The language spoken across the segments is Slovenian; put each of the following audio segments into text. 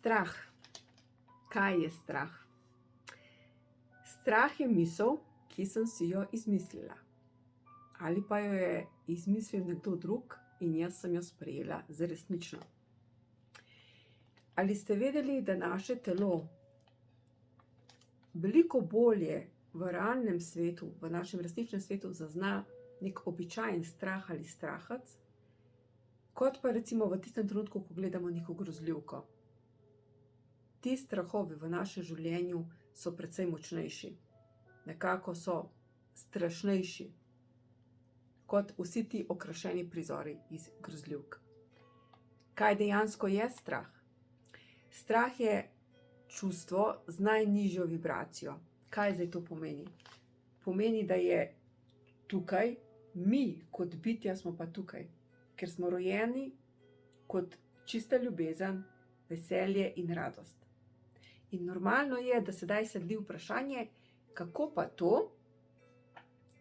Strah. Kaj je strah? Strah je misel, ki sem si jo izmislila. Ali pa jo je izmislil nekdo drug in jaz sem jo sprejela za resnično. Ali ste vedeli, da naše telo veliko bolje v realnem svetu, v našem resničnem svetu zazna nek običajen strah ali strahac, kot pa recimo v tistem trenutku, ko gledamo neko grozljivko. Ti strahovi v našem življenju so precej močnejši. Nekako so strašnejši kot vsi ti okrašeni prizori iz grozljivk. Kaj dejansko je strah? Strah je čustvo z najnižjo vibracijo. Kaj zdaj to pomeni? Pomeni, da je tukaj, mi kot bitja smo pa tukaj, ker smo rojeni kot čista ljubezen, veselje in radost. In normalno je, da sedaj sledi vprašanje, kako pa to,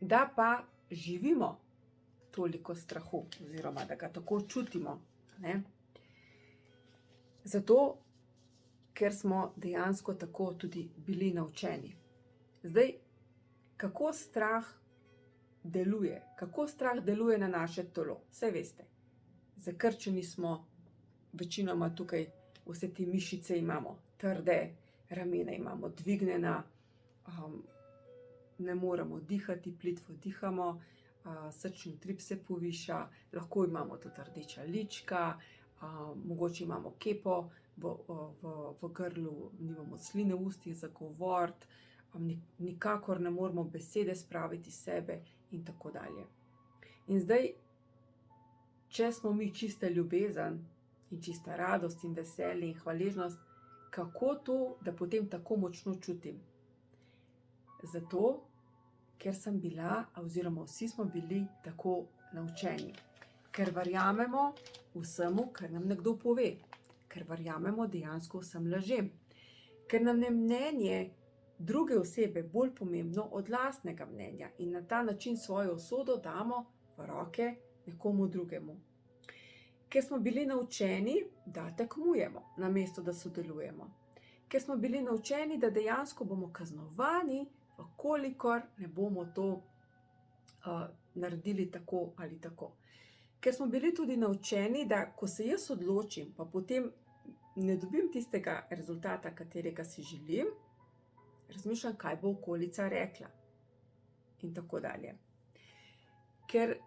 da pa živimo toliko strahu, oziroma da ga tako čutimo, ne? Zato, ker smo dejansko tako tudi bili naučeni. Zdaj, kako strah deluje? Kako strah deluje na naše telo? Saj veste, zakrčeni smo, večinoma tukaj vse te mišice imamo, trde, ramena imamo dvignjena, ne moremo dihati, plitvo dihamo, srčni utrip se poviša, lahko imamo tudi rdeča lička, mogoče imamo kepo v grlu, nimamo sline v ustih za govoriti, nikakor ne moremo besede spraviti sebe in tako dalje. In zdaj, če smo mi čista ljubezen in čista radost in veselje in hvaležnost, kako to, da potem tako močno čutim? Zato, ker sem bila, oziroma vsi smo bili tako naučeni. Ker verjamemo vsemu, kar nam nekdo pove. Ker verjamemo dejansko vsem lažem. Ker nam je mnenje druge osebe bolj pomembno od lastnega mnenja in na ta način svojo usodo damo v roke nekomu drugemu. Ker smo bili naučeni, da tekmujemo, namesto da sodelujemo. Ker smo bili naučeni, da dejansko bomo kaznovani, kolikor ne bomo to naredili tako ali tako. Ker smo bili tudi naučeni, da ko se jaz odločim, pa potem ne dobim tistega rezultata, katerega si želim, razmišljam, kaj bo okolica rekla. In tako dalje. Ker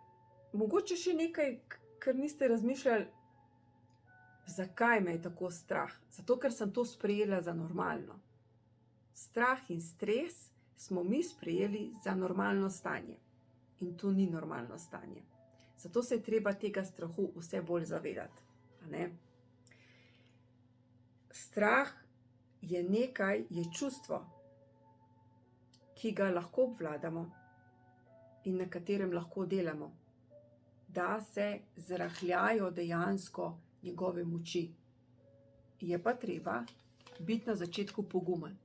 mogoče še nekaj, ker niste razmišljali, zakaj me je tako strah. Zato, ker sem to sprejela za normalno. Strah in stres smo mi sprejeli za normalno stanje. In to ni normalno stanje. Zato se je treba tega strahu vse bolj zavedati. A ne? Strah je nekaj, je čustvo, ki ga lahko obvladamo in na katerem lahko delamo, da se zrahljajo dejansko njegove moči. Je pa treba biti na začetku pogumen.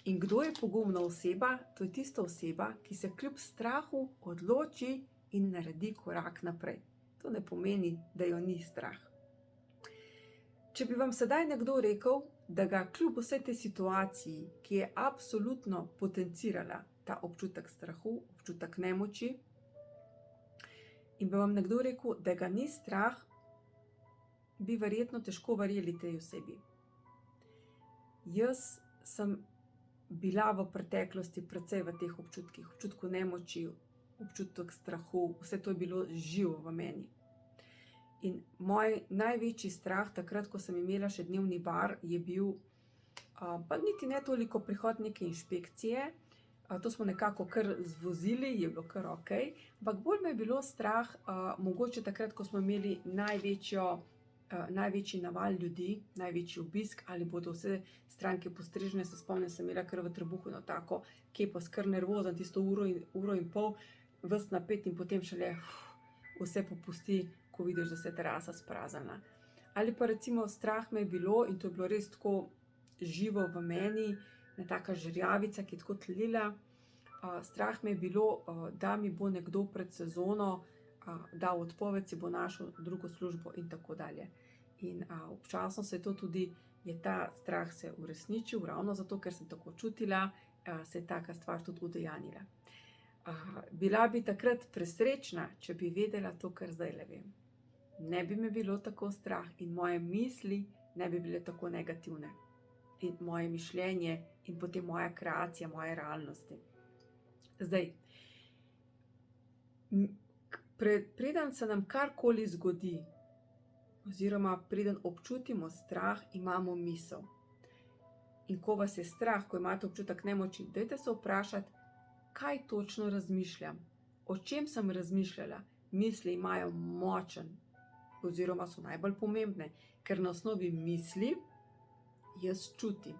In kdo je pogumna oseba? To je tista oseba, ki se kljub strahu odloči in naredi korak naprej. To ne pomeni, da jo ni strah. Če bi vam sedaj nekdo rekel, da ga kljub vsej tej situaciji, ki je absolutno potencirala ta občutek strahu, občutek nemoči, in bi vam nekdo rekel, da ga ni strah, bi verjetno težko verjeli tej osebi. Jaz sem bila v preteklosti precej v teh občutkih, občutku nemoči, občutek strahu, vse to je bilo živo v meni. In moj največji strah takrat, ko sem imela še dnevni bar, je bil, pa niti ne toliko prihod neke inšpekcije, to smo nekako kar zvozili, je bilo kar okej, ampak bolj me je bilo strah, mogoče takrat, ko smo imeli največji naval ljudi, največji obisk, ali bodo vse stranke postrežene. Se spomnim, sem imela kar v trebuhu eno tako kepo, kar nervozna, tisto uro in pol, ves napet in potem šele vse popusti, ko vidiš, da se je terasa spraznila. Ali pa recimo strah me je bilo, in to je bilo res tako živo v meni, ena taka žerjavica, ki je tako tlila. Strah me je bilo, da mi bo nekdo pred sezono dal odpoved, si bo našel drugo službo in tako dalje. In občasno se je to tudi je ta strah se uresničil, ravno zato, ker sem tako čutila, se je taka stvar tudi udejanjila. Bila bi takrat presrečna, če bi vedela to, kar zdajle vem. Ne bi me bilo tako strah in moje misli ne bi bile tako negativne. In moje mišljenje in potem moja kreacija, moje realnosti. Zdaj, preden se nam karkoli zgodi, oziroma preden občutimo strah, imamo misel. In ko vas je strah, ko imate občutek nemoči, dajte se vprašati, kaj točno razmišljam, o čem sem razmišljala. Misli imajo močen, oziroma so najbolj pomembne, ker na osnovi misli jaz čutim.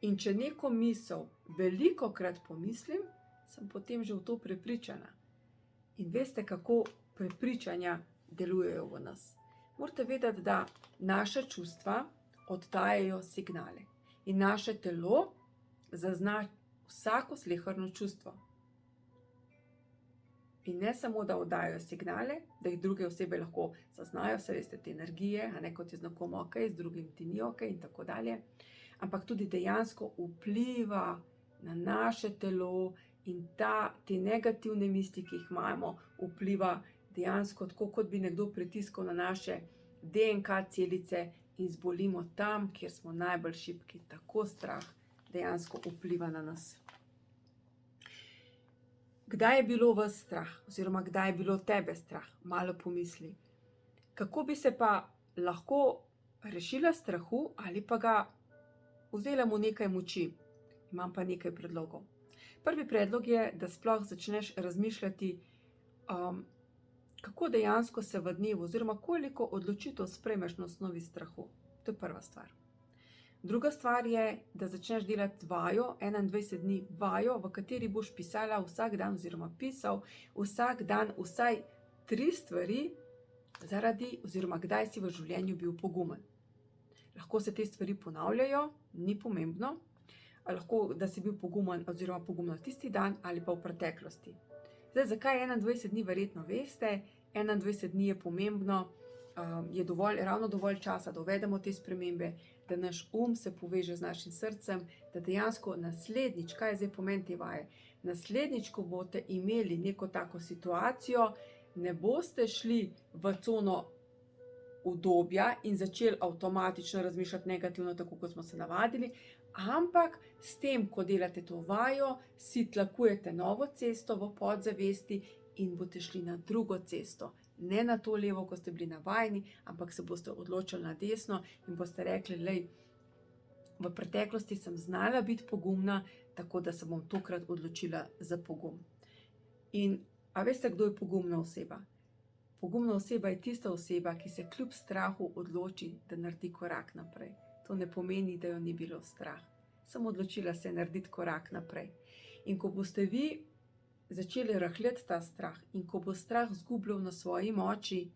In če neko misel velikokrat pomislim, sem potem že v to prepričana. In veste, kako prepričanja delujejo v nas. Morate vedeti, da naša čustva oddajajo signale. In naše telo zazna vsako sleherno čustvo. In ne samo, da oddajajo signale, da jih druge osebe lahko zaznajo, saj veste, te energije, kot je z nekom ok, z drugim ti ni ok in tako dalje, ampak tudi dejansko vpliva na naše telo in te negativne misli, ki jih imamo, vpliva dejansko tako, kot bi nekdo pritiskal na naše DNK celice in zbolimo tam, kjer smo najbolj šibki. Tako strah dejansko vpliva na nas. Kdaj je bilo vas strah, oziroma kdaj je bilo tebe strah? Malo pomisli. Kako bi se pa lahko rešila strahu ali pa ga vzela mu nekaj moči? Imam pa nekaj predlogov. Prvi predlog je, da sploh začneš razmišljati, kako dejansko se v dnevu, oziroma koliko odločitev sprejmeš na osnovi strahu. To je prva stvar. Druga stvar je, da začneš delati vajo, 21 dni vajo, v kateri boš pisala vsak dan, oziroma pisal vsak dan vsaj 3 stvari, oziroma kdaj si v življenju bil pogumen. Lahko se te stvari ponavljajo, ni pomembno. Lahko, da si bil pogumen oziroma pogumna tisti dan ali pa v preteklosti. Zdaj, zakaj 21 dni, verjetno veste. 21 dni je pomembno, je ravno dovolj časa, da uvedemo te spremembe, da naš se poveže z našim srcem, da dejansko naslednjič, kaj je zdaj pomen te vaje, naslednjič, ko boste imeli neko tako situacijo, ne boste šli v cono udobja in začeli avtomatično razmišljati negativno, tako kot smo se navadili, ampak s tem, ko delate to vajo, si tlakujete novo cesto v podzavesti in boste šli na drugo cesto. Ne na to levo, ko ste bili navajeni, ampak se boste odločili na desno in boste rekli, lej, v preteklosti sem znala biti pogumna, tako da se bom tokrat odločila za pogum. In a veste, kdo je pogumna oseba? Pogumna oseba je tista oseba, ki se kljub strahu odloči, da naredi korak naprej. To ne pomeni, da jo ni bilo strah. Sem odločila se narediti korak naprej. In ko boste vi začeli rahljati ta strah in ko bo strah zgubljal na svoji moči,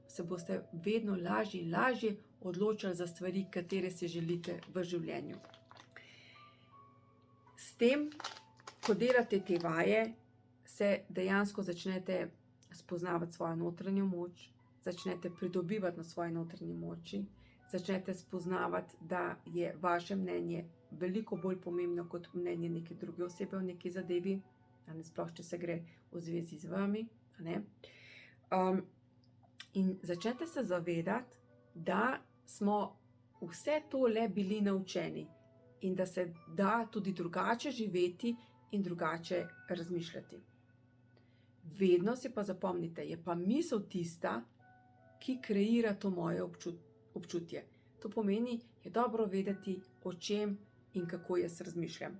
se boste vedno lažje in lažje odločali za stvari, katere si želite v življenju. S tem, ko delate te vaje, se dejansko začnete spoznavati svojo notranjo moč, začnete pridobivati na svoji notranji moči, začnete spoznavati, da je vaše mnenje veliko bolj pomembno kot mnenje neke druge osebe v neki zadevi, sploh če se gre v zvezi z vami. In začnete se zavedati, da smo vse to le bili naučeni in da se da tudi drugače živeti in drugače razmišljati. Vedno si pa zapomnite, je pa misel tista, ki kreira to moje občutje. To pomeni, je dobro vedeti, o čem in kako jaz razmišljam.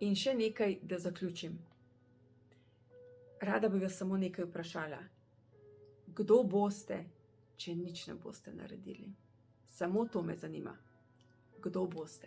In še nekaj, da zaključim. Rada bi vas samo nekaj vprašala. Kdo boste, če nič ne boste naredili? Samo to me zanima. Kdo boste?